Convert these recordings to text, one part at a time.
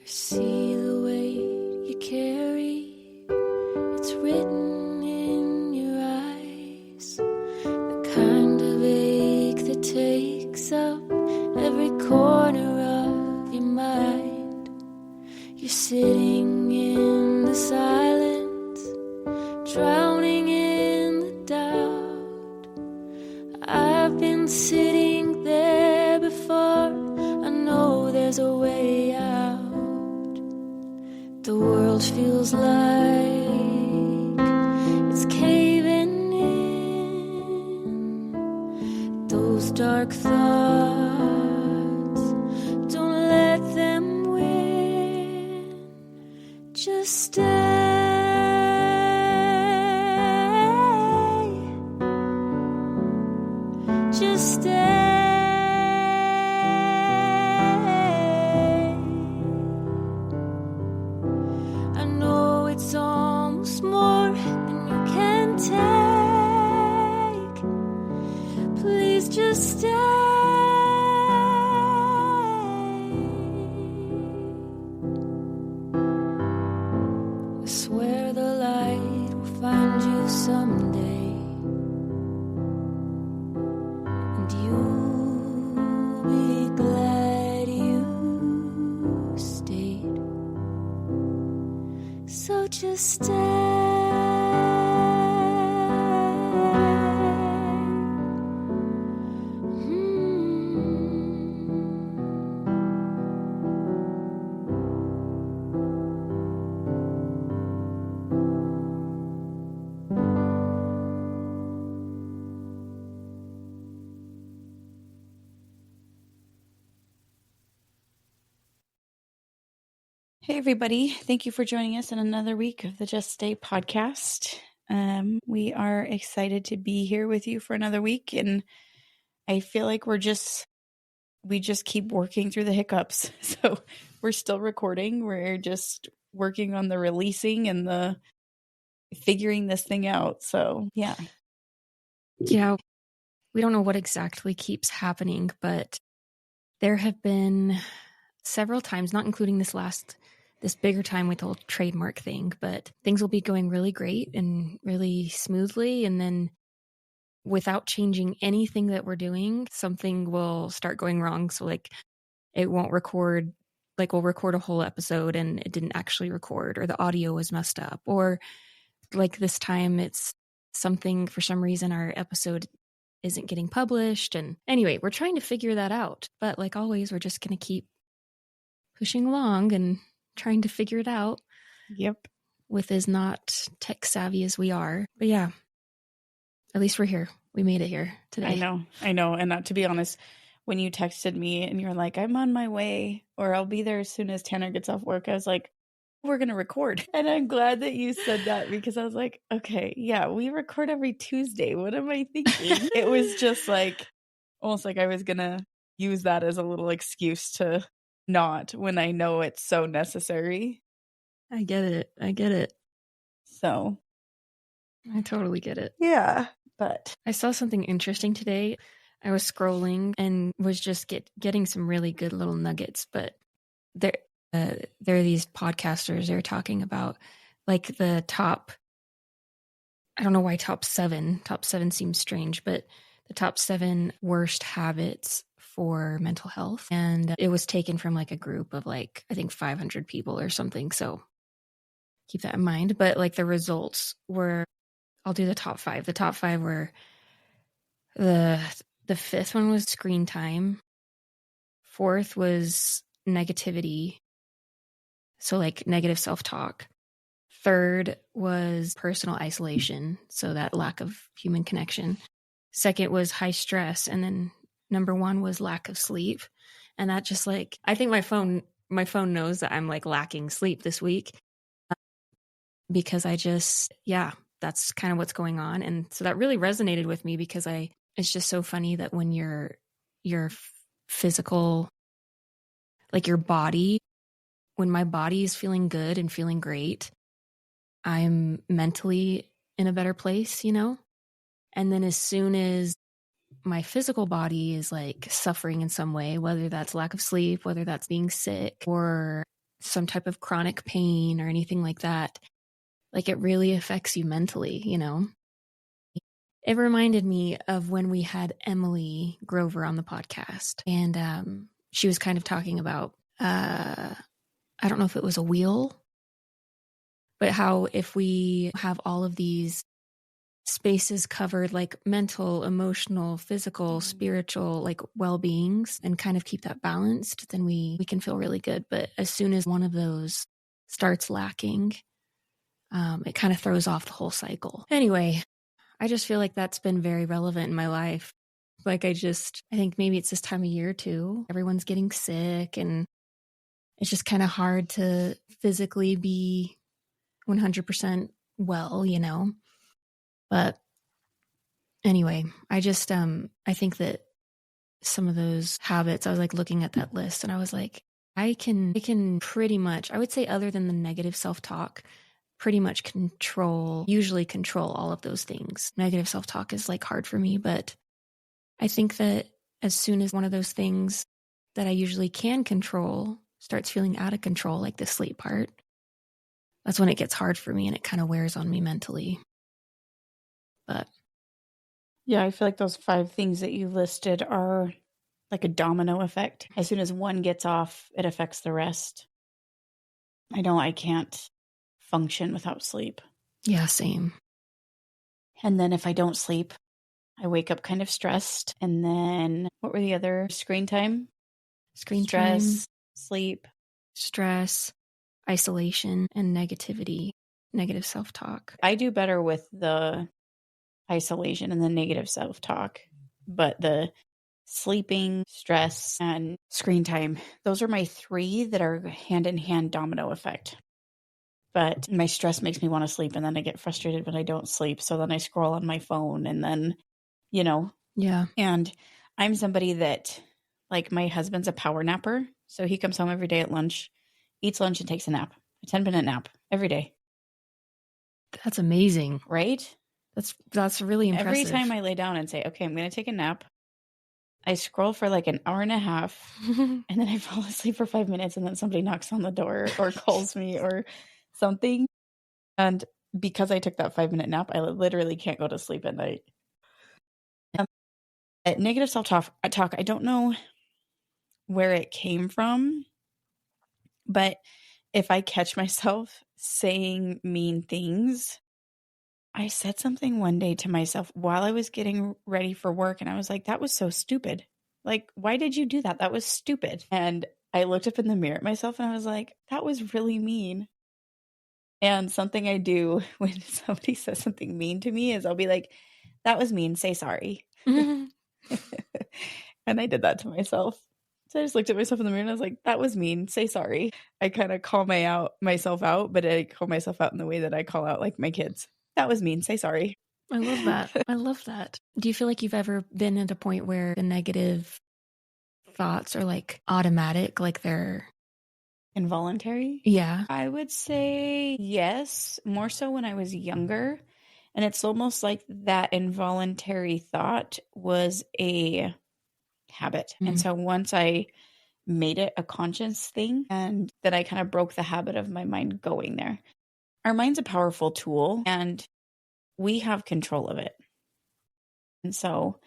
See the weight you carry, it's written in your eyes. The kind of ache that takes up every corner of your mind. You're sitting in the silence, drowning in the doubt. I've been sitting there before, I know there's a way out. The world feels like it's caving in. Those dark thoughts, don't let them win. Just stay. Just stay. I know it's almost more than you can take. Please just stay. I swear the light will find you someday. And you'll be glad you stayed. So just stay. Hey, everybody. Thank you for joining us in another week of the Just Stay podcast. We are excited to be here with you for another week, and I feel like we just keep working through the hiccups. So we're still recording. We're just working on the releasing and the figuring this thing out. So, yeah. Yeah, we don't know what exactly keeps happening, but there have been several times, not including this bigger time with the whole trademark thing, but things will be going really great and really smoothly. And then without changing anything that we're doing, something will start going wrong. So like it won't record, like we'll record a whole episode and it didn't actually record, or the audio was messed up, or like this time it's something, for some reason our episode isn't getting published. And anyway, we're trying to figure that out. But like always, we're just going to keep pushing along and trying to figure it out. Yep. With as not tech savvy as we are. But yeah, at least we're here. We made it here today. I know. And to be honest, when you texted me and you're like, I'm on my way, or I'll be there as soon as Tanner gets off work, I was like, we're going to record. And I'm glad that you said that, because I was like, okay, yeah, we record every Tuesday. What am I thinking? It was just like, almost like I was going to use that as a little excuse to not, when I know it's so necessary. I get it. So I totally get it. Yeah. But I saw something interesting today. I was scrolling and was just getting some really good little nuggets. But there are these podcasters. They're talking about like the top. I don't know why top seven. Top seven seems strange, but the top 7 worst habits for mental health, and it was taken from like a group of like I think 500 people or something. So keep that in mind. But like the results were, I'll do the top 5. The top 5 were the 5th one was screen time. 4th was negativity. So like negative self-talk. 3rd was personal isolation. So that lack of human connection. 2nd was high stress. And then number 1 was lack of sleep. And that just like, I think my phone knows that I'm like lacking sleep this week. Because that's kind of what's going on. And so that really resonated with me, because it's just so funny that when your physical, like your body, when my body is feeling good and feeling great, I'm mentally in a better place, you know? And then as soon as my physical body is like suffering in some way, whether that's lack of sleep, whether that's being sick, or some type of chronic pain or anything like that, like it really affects you mentally, you know? It reminded me of when we had Emily Grover on the podcast, and she was kind of talking about, I don't know if it was a wheel, but how if we have all of these spaces covered, like mental, emotional, physical, spiritual, like well-beings, and kind of keep that balanced, then we can feel really good. But as soon as one of those starts lacking, it kind of throws off the whole cycle. Anyway, I just feel like that's been very relevant in my life. Like I think maybe it's this time of year too. Everyone's getting sick and it's just kind of hard to physically be 100% well, you know? But anyway, I think that some of those habits, I was like looking at that list and I was like, I can pretty much, I would say other than the negative self-talk, pretty much usually control all of those things. Negative self-talk is like hard for me, but I think that as soon as one of those things that I usually can control starts feeling out of control, like the sleep part, that's when it gets hard for me and it kind of wears on me mentally. But yeah, I feel like those 5 things that you listed are like a domino effect. As soon as one gets off, it affects the rest. I know I can't function without sleep. yeah, same. And then if I don't sleep, I wake up kind of stressed. And then what were the other? Screen time, stress, sleep, stress, isolation, and negativity, negative self-talk. I do better with the isolation and the negative self-talk, but the sleeping, stress, and screen time, those are my 3 that are hand-in-hand domino effect. But my stress makes me want to sleep, and then I get frustrated when I don't sleep. So then I scroll on my phone, and then, you know. Yeah. And I'm somebody that, like, my husband's a power napper. So he comes home every day at lunch, eats lunch, and takes a nap, a 10-minute nap every day. That's amazing. Right? That's really impressive. Every time I lay down and say, okay, I'm going to take a nap, I scroll for like an hour and a half, and then I fall asleep for 5 minutes, and then somebody knocks on the door or calls me or something. And because I took that 5-minute nap, I literally can't go to sleep at night. Negative self-talk, I don't know where it came from, but if I catch myself saying mean things, I said something one day to myself while I was getting ready for work, and I was like, that was so stupid. Like, why did you do that? That was stupid. And I looked up in the mirror at myself and I was like, that was really mean. And something I do when somebody says something mean to me is I'll be like, that was mean, say sorry. And I did that to myself. So I just looked at myself in the mirror and I was like, that was mean, say sorry. I kind of call myself out, but I call myself out in the way that I call out like my kids. That was mean, say sorry. I love that. I love that. Do you feel like you've ever been at a point where the negative thoughts are like automatic, like they're involuntary? Yeah. I would say yes, more so when I was younger. And it's almost like that involuntary thought was a habit. And so once I made it a conscious thing, and then I kind of broke the habit of my mind going there. Our mind's a powerful tool and we have control of it. And so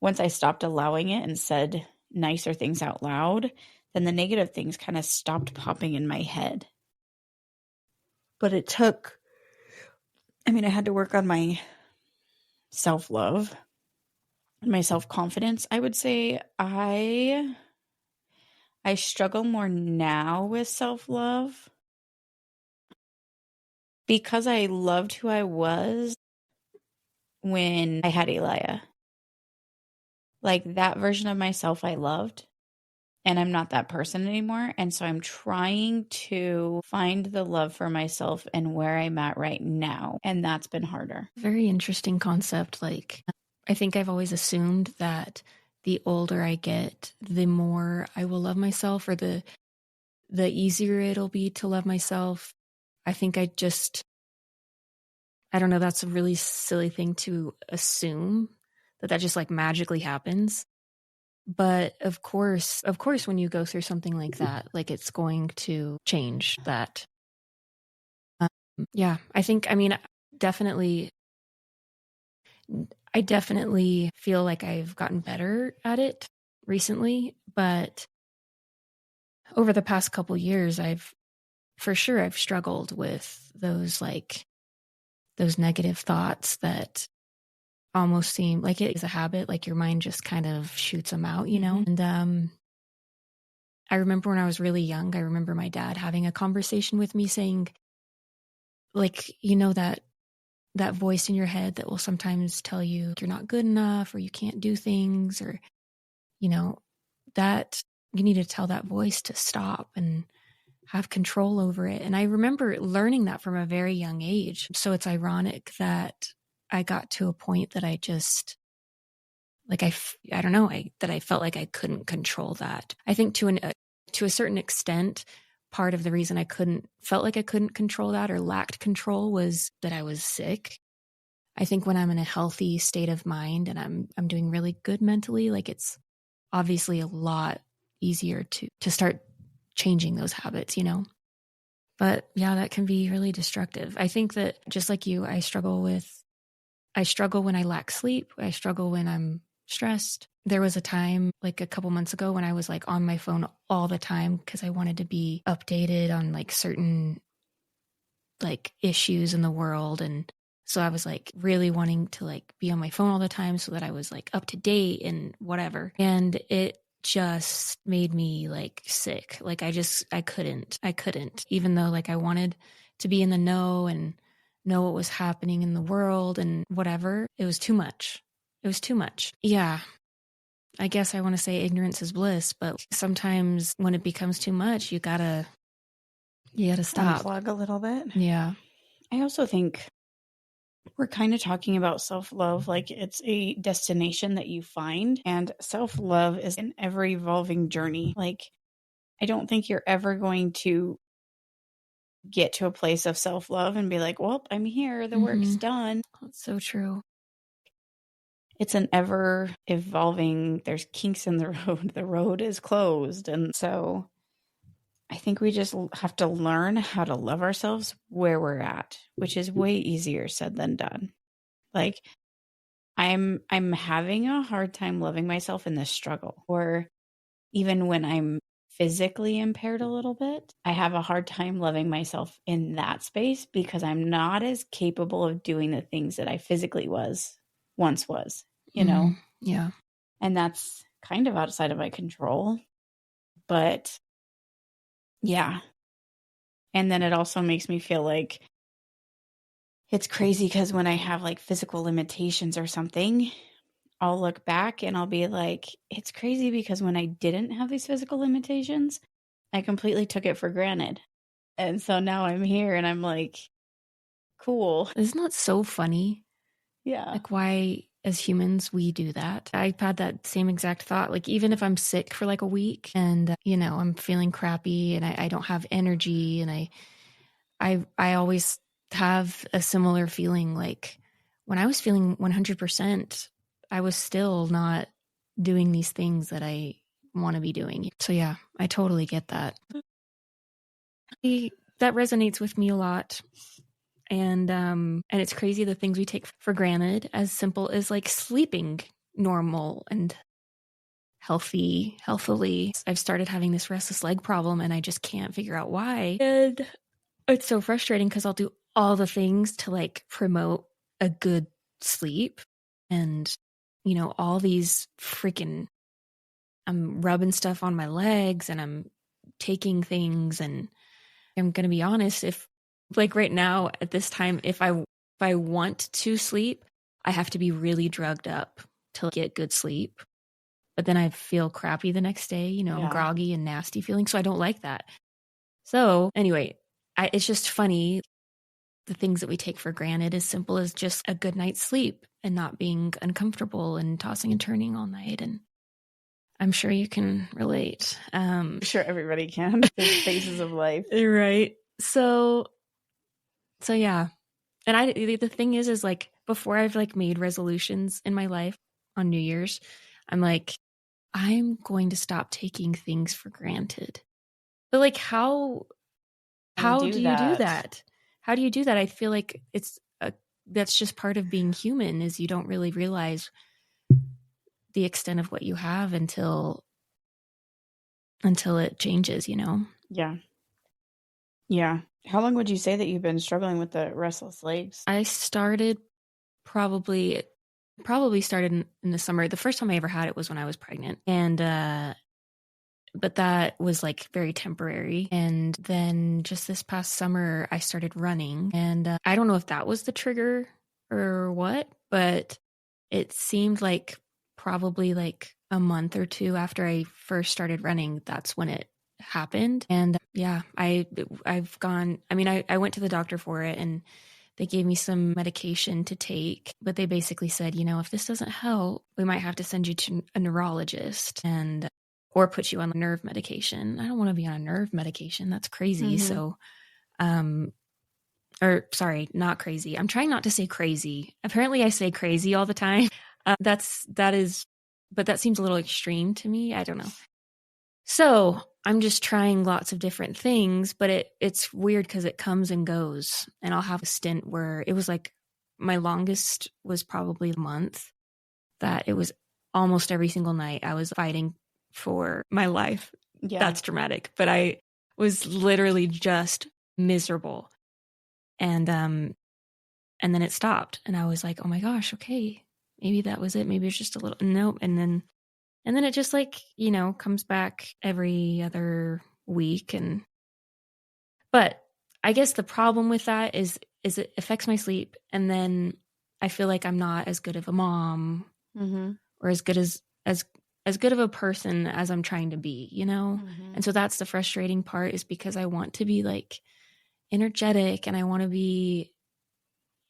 once I stopped allowing it and said nicer things out loud, then the negative things kind of stopped popping in my head. But it took, I had to work on my self-love and my self-confidence. I would say I struggle more now with self-love because I loved who I was when I had Elia. Like that version of myself I loved, and I'm not that person anymore. And so I'm trying to find the love for myself and where I'm at right now. And that's been harder. Very interesting concept. Like, I think I've always assumed that the older I get, the more I will love myself, or the easier it'll be to love myself. I think I don't know, that's a really silly thing to assume that just like magically happens. But of course, when you go through something like that, like it's going to change that. Yeah, definitely, I definitely feel like I've gotten better at it recently, but over the past couple years, I've struggled with those negative thoughts that almost seem like it is a habit, like your mind just kind of shoots them out, you know? And I remember when I was really young, I remember my dad having a conversation with me saying, like, you know, that voice in your head that will sometimes tell you you're not good enough or you can't do things, or, you know, that you need to tell that voice to stop and have control over it. And I remember learning that from a very young age. So it's ironic that I got to a point that I just, like, I don't know, that I felt like I couldn't control that. I think to a certain extent, part of the reason felt like I couldn't control that or lacked control was that I was sick. I think when I'm in a healthy state of mind and I'm doing really good mentally, like, it's obviously a lot easier to start changing those habits, you know? But yeah, that can be really destructive. I think that just like you, I struggle when I lack sleep. I struggle when I'm stressed. There was a time like a couple months ago when I was like on my phone all the time because I wanted to be updated on like certain like issues in the world. And so I was like really wanting to like be on my phone all the time so that I was like up to date and whatever. And it just made me like sick. Like I couldn't, even though like I wanted to be in the know and know what was happening in the world and whatever. It was too much. Yeah. I guess I want to say ignorance is bliss, but sometimes when it becomes too much, you gotta stop. Unplug a little bit. Yeah. I also think we're kind of talking about self-love like it's a destination that you find, and self-love is an ever-evolving journey. Like, I don't think you're ever going to get to a place of self-love and be like, well, I'm here, the work's done. That's so true. It's an ever-evolving, there's kinks in the road is closed. And so I think we just have to learn how to love ourselves where we're at, which is way easier said than done. Like, I'm having a hard time loving myself in this struggle, or even when I'm physically impaired a little bit, I have a hard time loving myself in that space because I'm not as capable of doing the things that I physically once was, you know? Yeah. And that's kind of outside of my control. But yeah. And then it also makes me feel like it's crazy because when I have like physical limitations or something, I'll look back and I'll be like, it's crazy because when I didn't have these physical limitations, I completely took it for granted. And so now I'm here and I'm like, cool. Isn't that so funny? Yeah. Like, why as humans we do that? I've had that same exact thought. Like, even if I'm sick for like a week and, you know, I'm feeling crappy and I don't have energy, and I always have a similar feeling. Like, when I was feeling 100%, I was still not doing these things that I want to be doing. So yeah, I totally get that. That resonates with me a lot. And it's crazy the things we take for granted, as simple as like sleeping normal and healthily. I've started having this restless leg problem and I just can't figure out why. And it's so frustrating because I'll do all the things to like promote a good sleep, and, you know, all these freaking, I'm rubbing stuff on my legs and I'm taking things, and I'm going to be honest, if like right now at this time, if I want to sleep, I have to be really drugged up to get good sleep. But then I feel crappy the next day, you know, I'm groggy and nasty feeling. So I don't like that. So anyway, it's just funny, the things that we take for granted, as simple as just a good night's sleep and not being uncomfortable and tossing and turning all night. And I'm sure you can relate. I'm sure everybody can. There's phases of life. Right. So yeah. And the thing is like, before I've like made resolutions in my life on New Year's, I'm like, I'm going to stop taking things for granted. But like, how do you do that? How do you do that? I feel like that's just part of being human, is you don't really realize the extent of what you have until it changes, you know? Yeah. Yeah. How long would you say that you've been struggling with the restless legs? I started probably started in the summer. The first time I ever had it was when I was pregnant. And but that was like very temporary. And then just this past summer I started running, and I don't know if that was the trigger or what, but it seemed like probably like a month or two after I first started running, that's when it happened. And yeah, I've gone, I mean, I went to the doctor for it, and they gave me some medication to take, but they basically said, you know, if this doesn't help, we might have to send you to a neurologist or put you on nerve medication. I don't want to be on a nerve medication. That's crazy. So, or sorry, not crazy. I'm trying not to say crazy. Apparently I say crazy all the time. But that seems a little extreme to me. I don't know. So I'm just trying lots of different things, but it's weird because it comes and goes. And I'll have a stint where it was like my longest was probably a month, that it was almost every single night I was fighting for my life. Yeah. That's dramatic, but I was literally just miserable. And then it stopped, and I was like, oh my gosh, okay, maybe that was it. Maybe it's just a little, nope. And then it just like, you know, comes back every other week. But I guess the problem with that is it affects my sleep. And then I feel like I'm not as good of a mom or as good of a person as I'm trying to be, you know? And so that's the frustrating part, is because I want to be like energetic and I want to be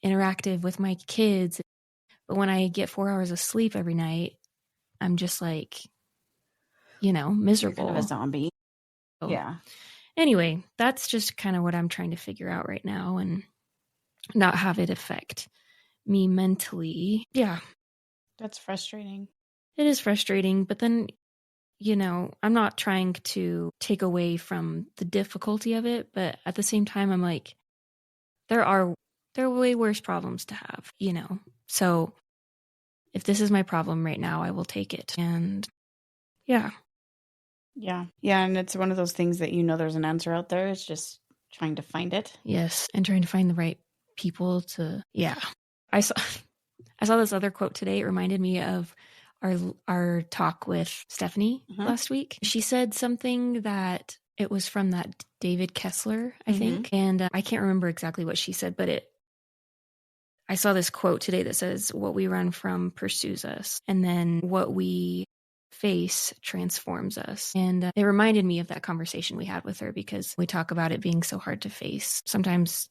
interactive with my kids. But when I get 4 hours of sleep every night, I'm just like, you know, miserable. You're kind of a zombie. So, yeah. Anyway, that's just kind of what I'm trying to figure out right now, and not have it affect me mentally. Yeah. That's frustrating. It is frustrating, but then, you know, I'm not trying to take away from the difficulty of it, but at the same time, I'm like, there are way worse problems to have, you know? So if this is my problem right now, I will take it. And yeah. Yeah. Yeah. And it's one of those things that, you know, there's an answer out there. It's just trying to find it. Yes. And trying to find the right people to, yeah. I saw this other quote today. It reminded me of our talk with Stephanie last week. She said something that it was from that David Kessler, I think. And I can't remember exactly what she said, but I saw this quote today that says, what we run from pursues us, and then what we face transforms us. And it reminded me of that conversation we had with her, because we talk about it being so hard to face. Sometimes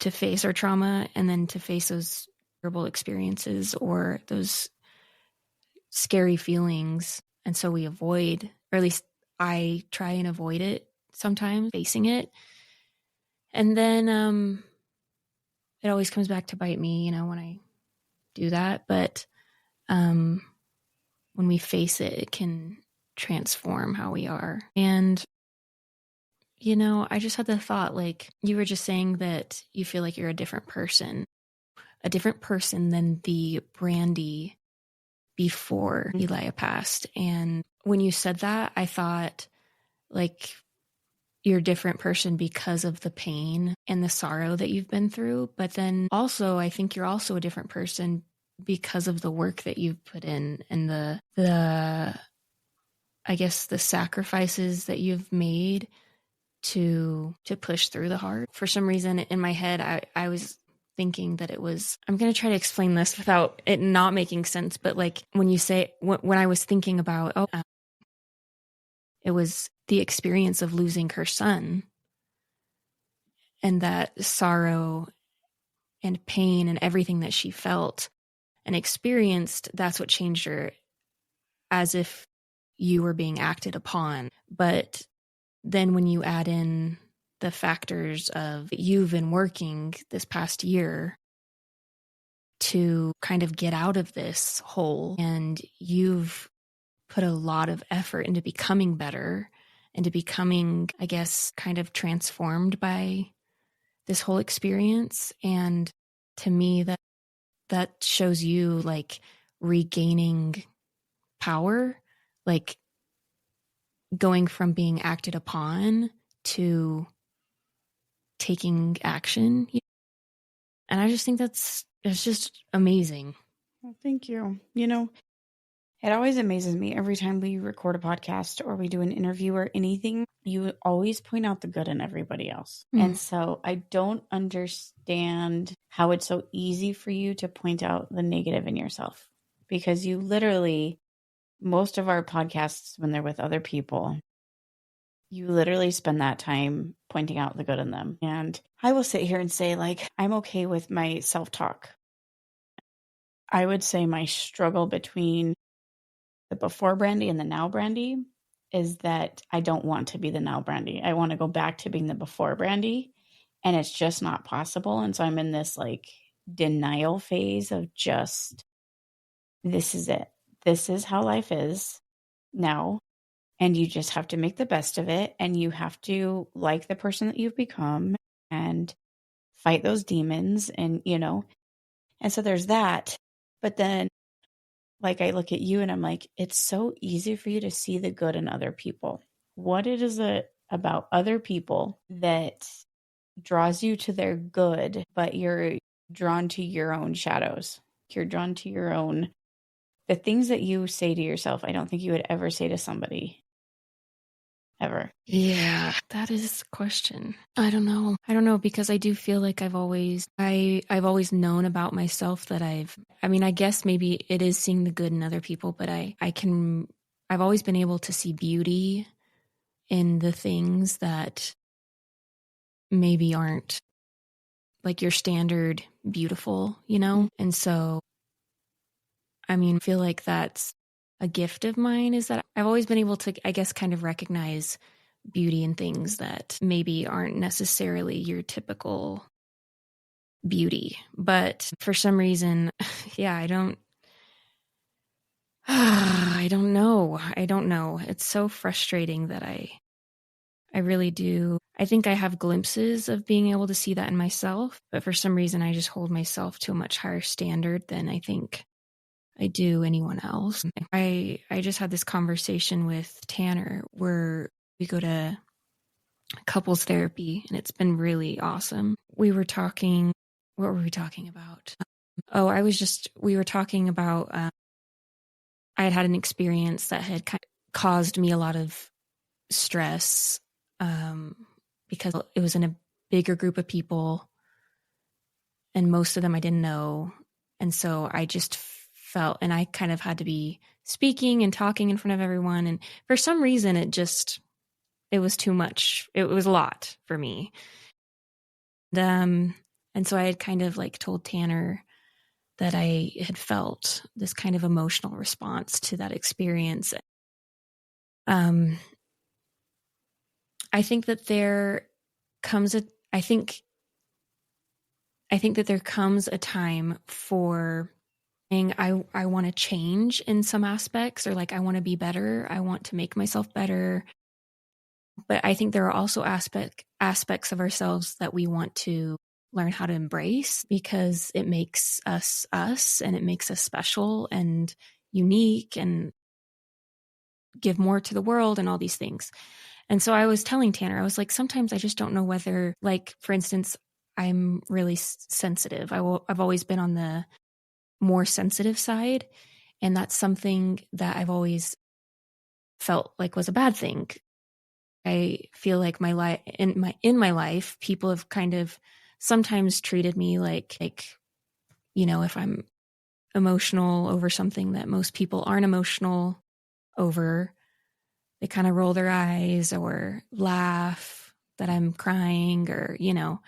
to face our trauma, and then to face those terrible experiences or those scary feelings. And so we avoid, or at least I try and avoid it sometimes, facing it. And then it always comes back to bite me, you know, when I do that. But when we face it, it can transform how we are. And, you know, I just had the thought, like, you were just saying that you feel like you're a different person than the Brandy before Elia passed. And when you said that, I thought, like, you're a different person because of the pain and the sorrow that you've been through. But then also, I think you're also a different person because of the work that you've put in, and the I guess the sacrifices that you've made to push through the hard. For some reason in my head, I was thinking that it was, I'm going to try to explain this without it not making sense. But like when you say, when I was thinking about, it was the experience of losing her son, and that sorrow and pain and everything that she felt and experienced, that's what changed her, as if you were being acted upon. But then when you add in the factors of you've been working this past year to kind of get out of this hole, and you've put a lot of effort into becoming better, into becoming, I guess, kind of transformed by this whole experience. And to me, that shows you like regaining power, like going from being acted upon to taking action. And I just think that's just amazing. Well, thank you. You know, it always amazes me every time we record a podcast or we do an interview or anything, you always point out the good in everybody else. And so I don't understand how it's so easy for you to point out the negative in yourself, because you literally, most of our podcasts, when they're with other people, you literally spend that time pointing out the good in them. And I will sit here and say, like, I'm okay with my self-talk. I would say my struggle between the before Brandy and the now Brandy is that I don't want to be the now Brandy. I want to go back to being the before Brandy, and it's just not possible. And so I'm in this like denial phase of just, this is it. This is how life is now. And you just have to make the best of it. And you have to like the person that you've become and fight those demons. And, you know, and so there's that. But then, like, I look at you and I'm like, it's so easy for you to see the good in other people. What it is about other people that draws you to their good, but you're drawn to your own shadows. You're drawn to your own, the things that you say to yourself, I don't think you would ever say to somebody. Ever. Yeah, that is the question. I don't know, because I do feel like I've always known about myself that I guess maybe it is seeing the good in other people, but I've always been able to see beauty in the things that maybe aren't like your standard beautiful, you know? And so, I mean, I feel like that's a gift of mine, is that I've always been able to, I guess, kind of recognize beauty in things that maybe aren't necessarily your typical beauty. But for some reason, yeah, I don't know. It's so frustrating that I really do. I think I have glimpses of being able to see that in myself, but for some reason I just hold myself to a much higher standard than I think I do anyone else. I just had this conversation with Tanner where we go to couples therapy, and it's been really awesome. We were talking, what were we talking about? We were talking about, I had an experience that had kind of caused me a lot of stress because it was in a bigger group of people and most of them I didn't know. And so I just felt, and I kind of had to be speaking and talking in front of everyone. And for some reason, it was too much. It was a lot for me. And so I had kind of like told Tanner that I had felt this kind of emotional response to that experience. I think that there comes a time for I want to change in some aspects, or like I want to be better. I want to make myself better. But I think there are also aspects of ourselves that we want to learn how to embrace, because it makes us and it makes us special and unique and give more to the world and all these things. And so I was telling Tanner, I was like, sometimes I just don't know whether, like, for instance, I'm really sensitive. I've always been on the more sensitive side. And that's something that I've always felt like was a bad thing. I feel like in my life, people have kind of sometimes treated me like, you know, if I'm emotional over something that most people aren't emotional over, they kind of roll their eyes or laugh that I'm crying, or, you know.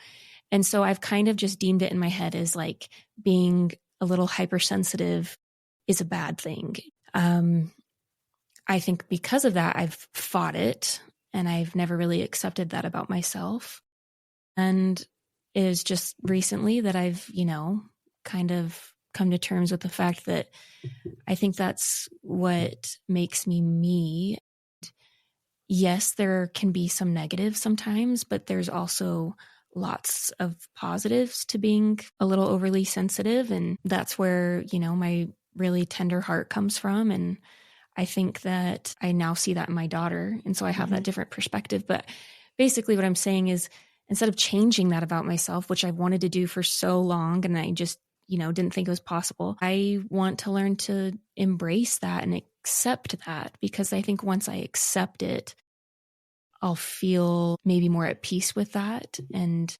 And so I've kind of just deemed it in my head as like being a little hypersensitive is a bad thing. I think because of that, I've fought it, and I've never really accepted that about myself. And it is just recently that I've, you know, kind of come to terms with the fact that I think that's what makes me me. Yes, there can be some negatives sometimes, but there's also lots of positives to being a little overly sensitive. And that's where, my really tender heart comes from. And I think that I now see that in my daughter. And so I have that different perspective. But basically what I'm saying is, instead of changing that about myself, which I've wanted to do for so long, and I just, didn't think it was possible, I want to learn to embrace that and accept that, because I think once I accept it, I'll feel maybe more at peace with that and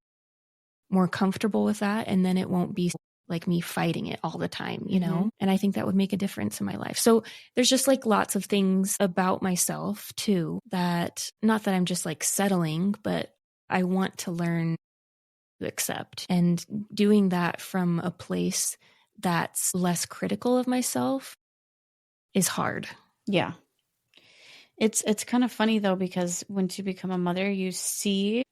more comfortable with that. And then it won't be like me fighting it all the time, And I think that would make a difference in my life. So there's just like lots of things about myself too, that not that I'm just like settling, but I want to learn to accept, and doing that from a place that's less critical of myself is hard. Yeah. It's kind of funny though, because once you become a mother, you see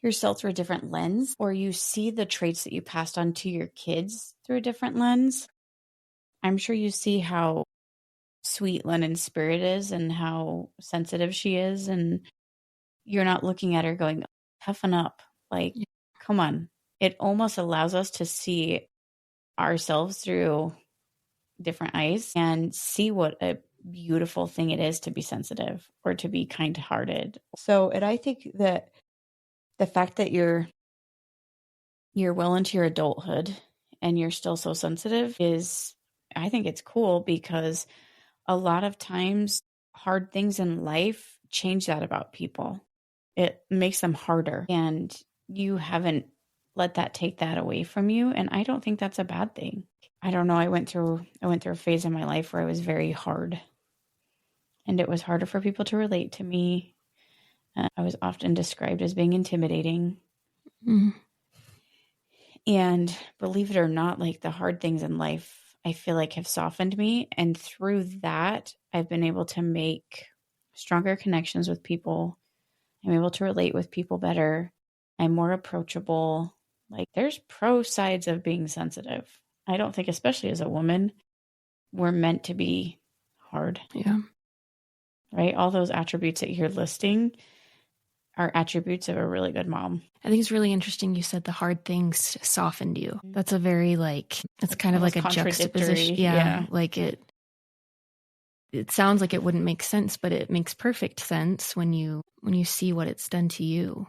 yourself through a different lens, or you see the traits that you passed on to your kids through a different lens. I'm sure you see how sweet Lennon's spirit is and how sensitive she is, and you're not looking at her going, toughen up. Like, come on. It almost allows us to see ourselves through different eyes and see what a beautiful thing it is to be sensitive or to be kind-hearted. So, and I think that the fact that you're well into your adulthood and you're still so sensitive is, I think it's cool, because a lot of times hard things in life change that about people. It makes them harder, and you haven't let that take that away from you. And I don't think that's a bad thing. I don't know. I went through a phase in my life where I was very hard, and it was harder for people to relate to me. I was often described as being intimidating. Mm. And believe it or not, like, the hard things in life, I feel like have softened me. And through that, I've been able to make stronger connections with people. I'm able to relate with people better. I'm more approachable. Like, there's pro sides of being sensitive. I don't think, especially as a woman, we're meant to be hard. Yeah. Right? All those attributes that you're listing are attributes of a really good mom. I think it's really interesting you said the hard things softened you. That's a very it's kind of like a juxtaposition. Yeah. Like it sounds like it wouldn't make sense, but it makes perfect sense when you see what it's done to you.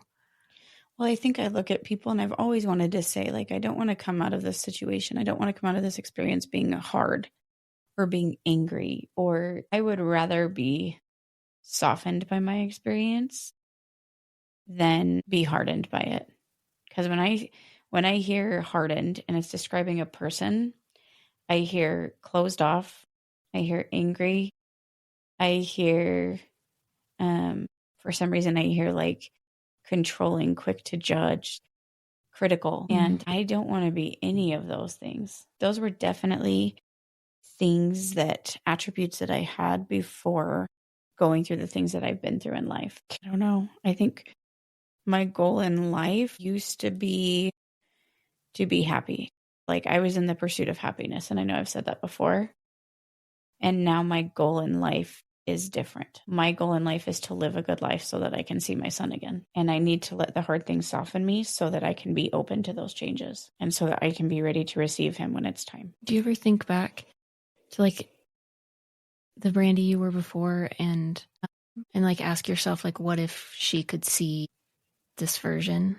Well, I think I look at people, and I've always wanted to say, like, I don't want to come out of this situation. I don't want to come out of this experience being hard or being angry, or I would rather be softened by my experience than be hardened by it. Because when I hear hardened and it's describing a person, I hear closed off, I hear angry, I hear, for some reason, I hear like controlling, quick to judge, critical. And I don't want to be any of those things. Those were definitely attributes that I had before going through the things that I've been through in life. I don't know. I think my goal in life used to be happy. Like, I was in the pursuit of happiness, and I know I've said that before. And now my goal in life is different. My goal in life is to live a good life so that I can see my son again. And I need to let the hard things soften me so that I can be open to those changes, and so that I can be ready to receive him when it's time. Do you ever think back to like the Brandy you were before and like ask yourself, like, what if she could see this version?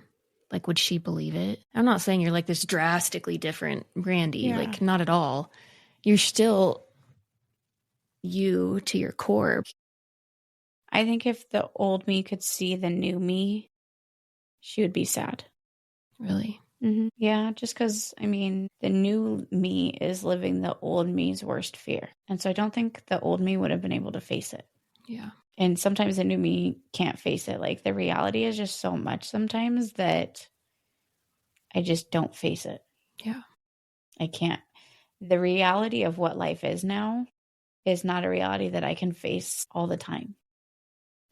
Like, would she believe it? I'm not saying you're like this drastically different Brandy, like, not at all. You're still you to your core. I think if the old me could see the new me, she would be sad. Really? Mm-hmm. Yeah, just because, I mean, the new me is living the old me's worst fear. And so I don't think the old me would have been able to face it. Yeah. And sometimes the new me can't face it. Like, the reality is just so much sometimes that I just don't face it. Yeah. I can't. The reality of what life is now is not a reality that I can face all the time.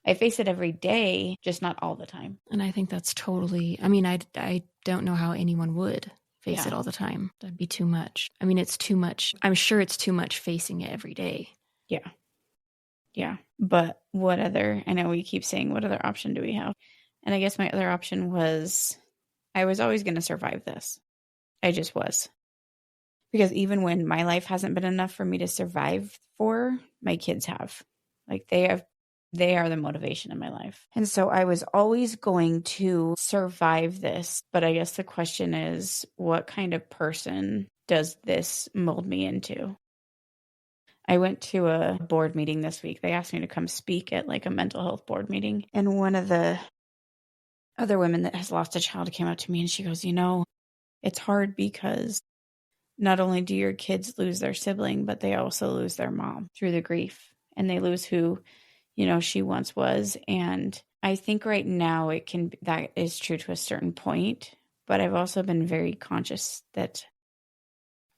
I face it every day, just not all the time. And I think that's totally, I mean, I don't know how anyone would face it Yeah. all the time. That'd be too much. I mean, it's too much. I'm sure it's too much facing it every day. Yeah. But I know we keep saying, what other option do we have? And I guess my other option was I was always going to survive this. I just was. Because even when my life hasn't been enough for me to survive for, my kids have. Like they are the motivation in my life. And so I was always going to survive this. But I guess the question is, what kind of person does this mold me into? I went to a board meeting this week. They asked me to come speak at like a mental health board meeting. And one of the other women that has lost a child came up to me and she goes, it's hard because not only do your kids lose their sibling, but they also lose their mom through the grief, and they lose who, she once was. And I think right now that is true to a certain point, but I've also been very conscious that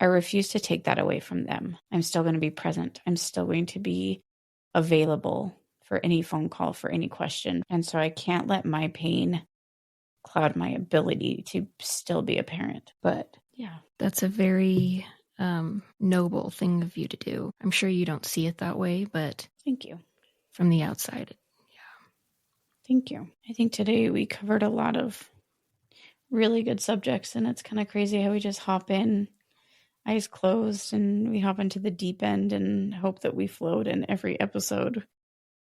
I refuse to take that away from them. I'm still going to be present. I'm still going to be available for any phone call, for any question. And so I can't let my pain cloud my ability to still be a parent. But yeah. That's a very noble thing of you to do. I'm sure you don't see it that way, but Thank you. from the outside, Thank you. I think today we covered a lot of really good subjects, and it's kind of crazy how we just hop in, eyes closed, and we hop into the deep end and hope that we float. In every episode,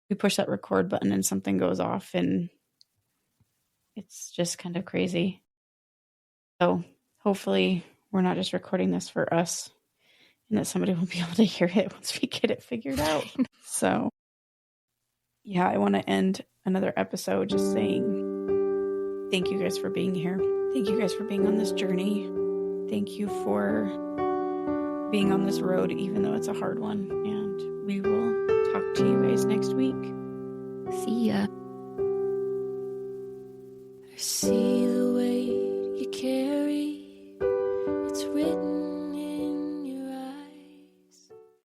we push that record button and something goes off, and it's just kind of crazy. So hopefully we're not just recording this for us, and that somebody will be able to hear it once we get it figured out. So yeah, I want to end another episode just saying thank you guys for being here. Thank you guys for being on this journey. Thank you for being on this road, even though it's a hard one. And we will talk to you guys next week. see ya. I see